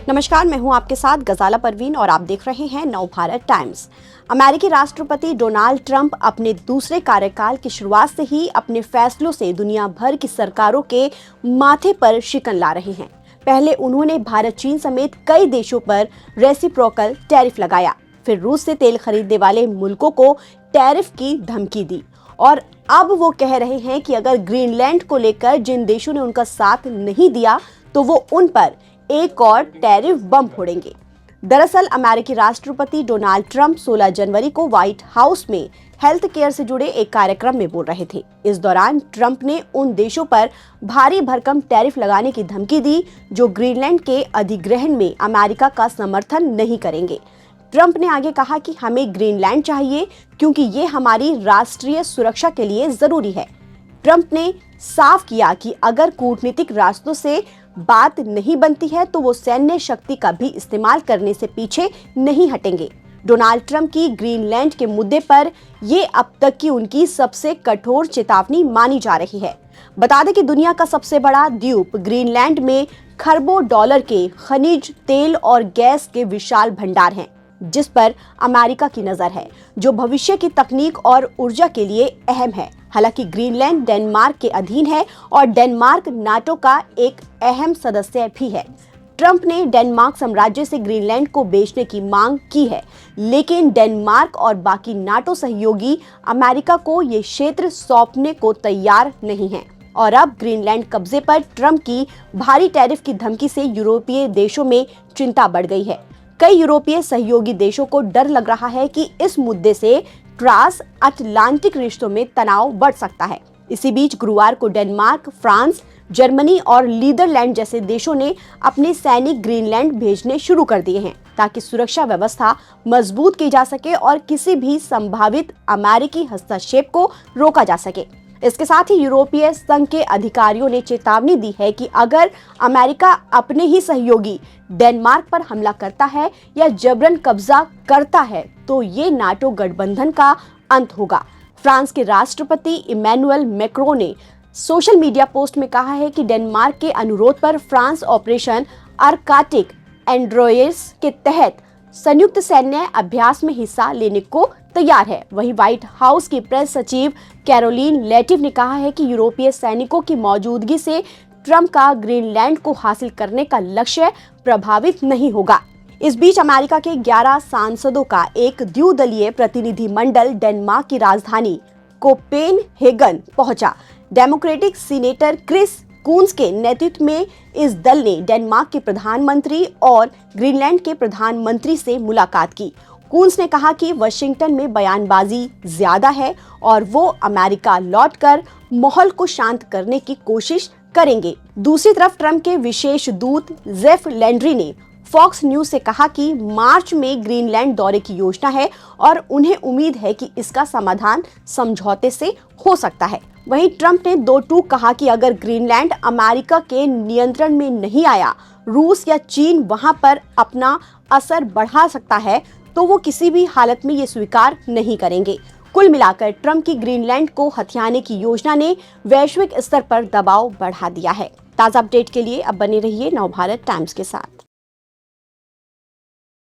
नमस्कार, मैं हूं आपके साथ गजाला परवीन और आप देख रहे हैं नवभारत टाइम्स। अमेरिकी राष्ट्रपति डोनाल्ड ट्रंप अपने दूसरे कार्यकाल की शुरुआत से ही अपने फैसलों से दुनिया भर की सरकारों के माथे पर शिकन ला रहे हैं। पहले उन्होंने भारत, चीन समेत कई देशों पर रेसिप्रोकल टैरिफ लगाया, फिर रूस से तेल खरीदने वाले मुल्कों को टैरिफ की धमकी दी और अब वो कह रहे हैं कि अगर ग्रीनलैंड को लेकर जिन देशों ने उनका साथ नहीं दिया तो वो उन पर एक और टैरिफ बम फोड़ेंगे। दरअसल अमेरिकी राष्ट्रपति डोनाल्ड ट्रंप 16 जनवरी को व्हाइट हाउस में हेल्थ केयर से जुड़े एक कार्यक्रम में बोल रहे थे। इस दौरान ट्रंप ने उन देशों पर भारी भरकम टैरिफ लगाने की धमकी दी जो ग्रीनलैंड के अधिग्रहण में अमेरिका का समर्थन नहीं करेंगे। ट्रंप ने आगे कहा कि हमें ग्रीनलैंड चाहिए क्योंकि ये हमारी राष्ट्रीय सुरक्षा के लिए जरूरी है। ट्रंप ने साफ किया कि अगर कूटनीतिक रास्तों से बात नहीं बनती है तो वो सैन्य शक्ति का भी इस्तेमाल करने से पीछे नहीं हटेंगे। डोनाल्ड ट्रंप की ग्रीनलैंड के मुद्दे पर ये अब तक की उनकी सबसे कठोर चेतावनी मानी जा रही है। बता दें कि दुनिया का सबसे बड़ा द्वीप ग्रीनलैंड में खरबों डॉलर के खनिज तेल और गैस के विशाल भंडार हैं, जिस पर अमेरिका की नजर है, जो भविष्य की तकनीक और ऊर्जा के लिए अहम है। हालांकि ग्रीनलैंड डेनमार्क के अधीन है और डेनमार्क नाटो का एक अहम सदस्य भी है। ट्रंप ने डेनमार्क साम्राज्य से ग्रीनलैंड को बेचने की मांग की है, लेकिन डेनमार्क और बाकी नाटो सहयोगी अमेरिका को ये क्षेत्र सौंपने को तैयार नहीं हैं। और अब ग्रीनलैंड कब्जे पर ट्रंप की भारी टैरिफ की धमकी से यूरोपीय देशों में चिंता बढ़ गई है। कई यूरोपीय सहयोगी देशों को डर लग रहा है कि इस मुद्दे से ट्रांस अटलांटिक रिश्तों में तनाव बढ़ सकता है। इसी बीच गुरुवार को डेनमार्क, फ्रांस, जर्मनी और नीदरलैंड जैसे देशों ने अपने सैनिक ग्रीनलैंड भेजने शुरू कर दिए हैं ताकि सुरक्षा व्यवस्था मजबूत की जा सके और किसी भी संभावित अमेरिकी हस्तक्षेप को रोका जा सके। इसके साथ ही यूरोपीय संघ के अधिकारियों ने चेतावनी दी है कि अगर अमेरिका अपने ही सहयोगी डेनमार्क पर हमला करता है या जबरन कब्जा करता है तो ये नाटो गठबंधन का अंत होगा। फ्रांस के राष्ट्रपति इमैनुअल मैक्रों ने सोशल मीडिया पोस्ट में कहा है कि डेनमार्क के अनुरोध पर फ्रांस ऑपरेशन आर्कटिक एंड्रोयस के तहत संयुक्त सैन्य अभ्यास में हिस्सा लेने को तैयार है। वहीं व्हाइट हाउस की प्रेस सचिव कैरोलीन लेटिव ने कहा है कि यूरोपीय सैनिकों की मौजूदगी से ट्रंप का ग्रीनलैंड को हासिल करने का लक्ष्य प्रभावित नहीं होगा। इस बीच अमेरिका के 11 सांसदों का एक द्विदलीय प्रतिनिधिमंडल डेनमार्क की राजधानी कोपेनहेगन पहुंचा। डेमोक्रेटिक सीनेटर क्रिस कून्स के नेतृत्व में इस दल ने डेनमार्क के प्रधानमंत्री और ग्रीनलैंड के प्रधानमंत्री से मुलाकात की। कून्स ने कहा कि वाशिंगटन में बयानबाजी ज्यादा है और वो अमेरिका लौटकर माहौल को शांत करने की कोशिश करेंगे। दूसरी तरफ ट्रंप के विशेष दूत जेफ लैंड्री ने फॉक्स न्यूज से कहा कि मार्च में ग्रीनलैंड दौरे की योजना है और उन्हें उम्मीद है कि इसका समाधान समझौते से हो सकता है। वहीं ट्रंप ने दो टूक कहा कि अगर ग्रीनलैंड अमेरिका के नियंत्रण में नहीं आया, रूस या चीन वहां पर अपना असर बढ़ा सकता है तो वो किसी भी हालत में ये स्वीकार नहीं करेंगे। कुल मिलाकर ट्रंप की ग्रीनलैंड को हथियाने की योजना ने वैश्विक स्तर पर दबाव बढ़ा दिया है। ताज़ा अपडेट के लिए अब बने रहिए नवभारत टाइम्स के साथ।